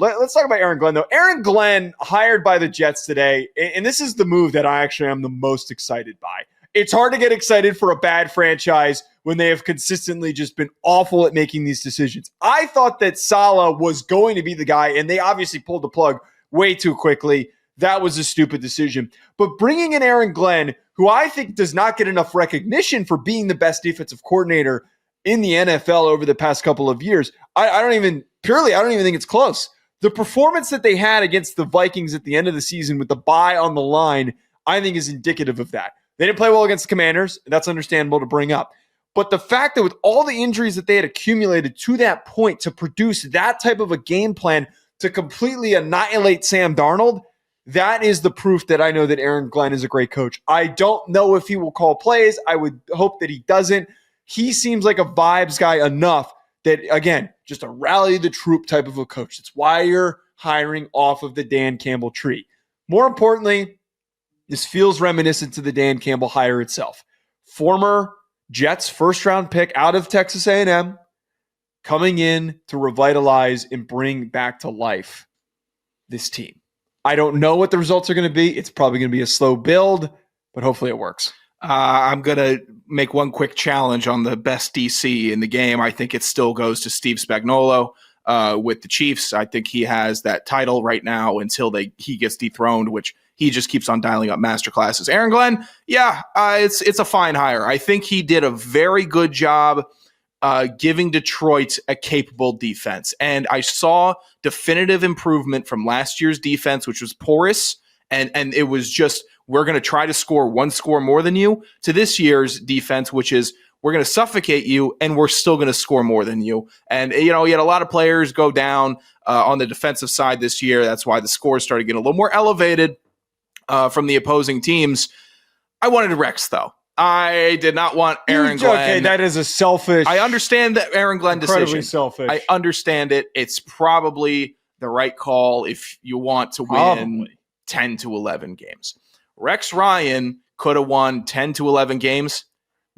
Let's talk about Aaron Glenn, though. Aaron Glenn, hired by the Jets today, and this is the move that I actually am the most excited by. It's hard to get excited for a bad franchise when they have consistently just been awful at making these decisions. I thought that Saleh was going to be the guy, and they obviously pulled the plug way too quickly. That was a stupid decision. But bringing in Aaron Glenn, who I think does not get enough recognition for being the best defensive coordinator in the NFL over the past couple of years, I don't even think it's close. The performance that they had against the Vikings at the end of the season with the bye on the line, I think is indicative of that. They didn't play well against the Commanders. That's understandable to bring up. But the fact that with all the injuries that they had accumulated to that point to produce that type of a game plan to completely annihilate Sam Darnold, that is the proof that I know that Aaron Glenn is a great coach. I don't know if he will call plays. I would hope that he doesn't. He seems like a vibes guy enough that, again, just a rally the troop type of a coach. That's why you're hiring off of the Dan Campbell tree. More importantly, this feels reminiscent to the Dan Campbell hire itself. Former Jets first-round pick out of Texas A&M coming in to revitalize and bring back to life this team. I don't know what the results are going to be. It's probably going to be a slow build, but hopefully it works. I'm going to make one quick challenge on the best DC in the game. I think it still goes to Steve Spagnuolo with the Chiefs. I think he has that title right now until he gets dethroned, which he just keeps on dialing up masterclasses. Aaron Glenn, it's a fine hire. I think he did a very good job giving Detroit a capable defense. And I saw definitive improvement from last year's defense, which was porous, and it was just, we're going to try to score one score more than you, to this year's defense, which is, we're going to suffocate you, and we're still going to score more than you. And, you had a lot of players go down on the defensive side this year. That's why the scores started getting a little more elevated from the opposing teams. I wanted Rex, though. I did not want Aaron Glenn. Okay, that is a selfish. I understand that Aaron Glenn incredibly decision. Selfish. I understand it. It's probably the right call if you want to win 10 to 11 games. Rex Ryan could have won 10 to 11 games.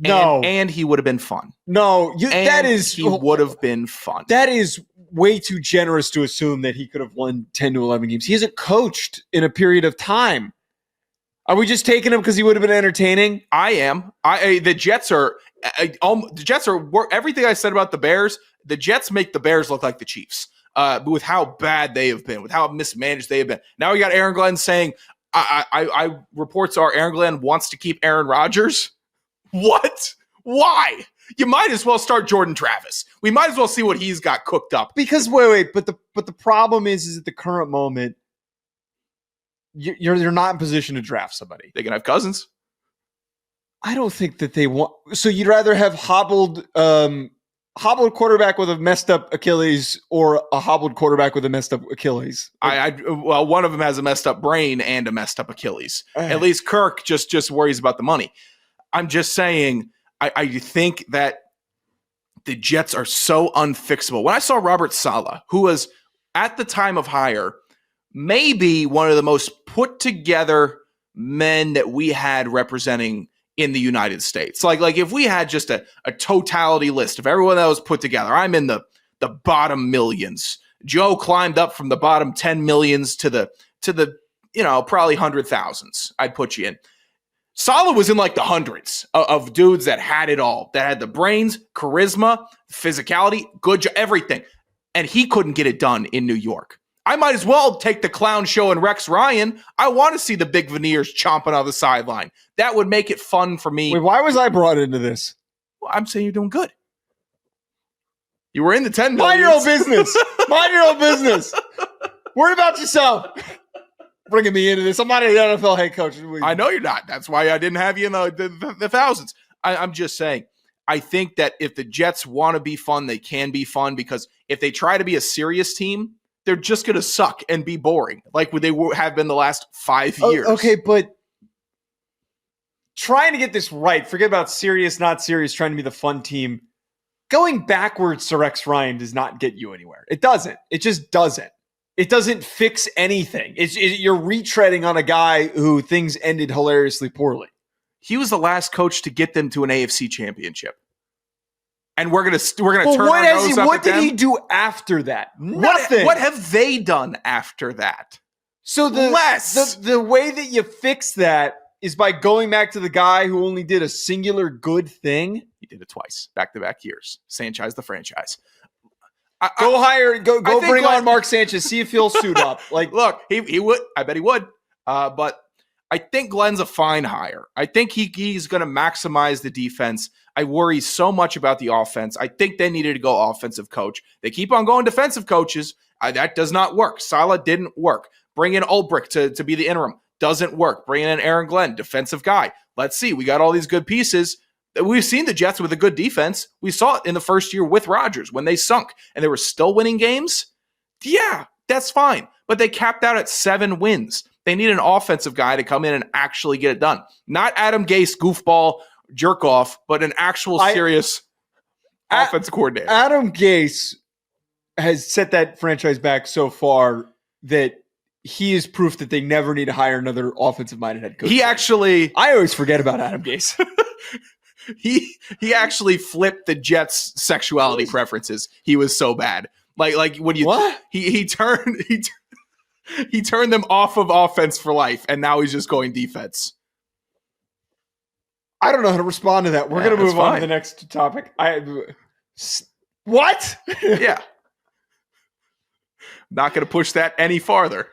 And he would have been fun. He would have been fun. That is way too generous to assume that he could have won 10 to 11 games. He hasn't coached in a period of time. Are we just taking him because he would have been entertaining? I am. The Jets are. Everything I said about the Bears. The Jets make the Bears look like the Chiefs. With how bad they have been, with how mismanaged they have been. Now we got Aaron Glenn saying, "I reports are Aaron Glenn wants to keep Aaron Rodgers." What? Why? You might as well start Jordan Travis. We might as well see what he's got cooked up. Because but the problem is at the current moment, you're not in position to draft somebody. They can have Cousins. I don't think that they want. So you'd rather have hobbled quarterback with a messed up Achilles or a hobbled quarterback with a messed up Achilles? Well, one of them has a messed up brain and a messed up Achilles. At least Kirk just worries about the money. I'm just saying, I think that the Jets are so unfixable. When I saw Robert Saleh, who was at the time of hire, maybe one of the most put together men that we had representing in the United States. Like if we had just a totality list of everyone that was put together, I'm in the bottom millions. Joe climbed up from the bottom 10 millions to the probably 100,000s. I'd put you in. Saleh was in like the hundreds of dudes that had it all, that had the brains, charisma, physicality, good job, everything. And he couldn't get it done in New York. I might as well take the clown show and Rex Ryan. I want to see the big veneers chomping on the sideline. That would make it fun for me. Wait, why was I brought into this? Well, I'm saying you're doing good. You were in the 10 millions. Mind your own business. Mind your own business. Worry about yourself. Bringing me into this. I'm not an NFL head coach. I know you're not. That's why I didn't have you in the thousands. I'm just saying, I think that if the Jets want to be fun, they can be fun, because if they try to be a serious team, they're just going to suck and be boring like they have been the last 5 years. Okay, but trying to get this right, forget about serious, not serious, trying to be the fun team. Going backwards to Rex Ryan does not get you anywhere. It doesn't. It just doesn't. It doesn't fix anything. You're retreading on a guy who things ended hilariously poorly. He was the last coach to get them to an AFC championship. and we're gonna turn our nose up what at did them? he do after that? Nothing. What have they done after that? So the way that you fix that is by going back to the guy who only did a singular good thing. He did it twice, back-to-back years. Sanchez the franchise. Go bring Glenn, on Mark Sanchez. See if he'll suit up. Like, look, he would. I bet he would. But I think Glenn's a fine hire. I think he's going to maximize the defense. I worry so much about the offense. I think they needed to go offensive coach. They keep on going defensive coaches. That does not work. Saleh didn't work. Bring in Ulbrich to be the interim. Doesn't work. Bring in Aaron Glenn, defensive guy. Let's see. We got all these good pieces. We've seen the Jets with a good defense. We saw it in the first year with Rodgers when they sunk and they were still winning games. Yeah, that's fine. But they capped out at 7 wins. They need an offensive guy to come in and actually get it done. Not Adam Gase, goofball, jerk off, but an actual serious offense coordinator. Adam Gase has set that franchise back so far that he is proof that they never need to hire another offensive-minded head coach. I always forget about Adam Gase. He actually flipped the Jets' sexuality preferences. He was so bad. Like when you what? He turned them off of offense for life, and now he's just going defense. I don't know how to respond to that. We're going to move on to the next topic. What? Yeah. Not going to push that any farther.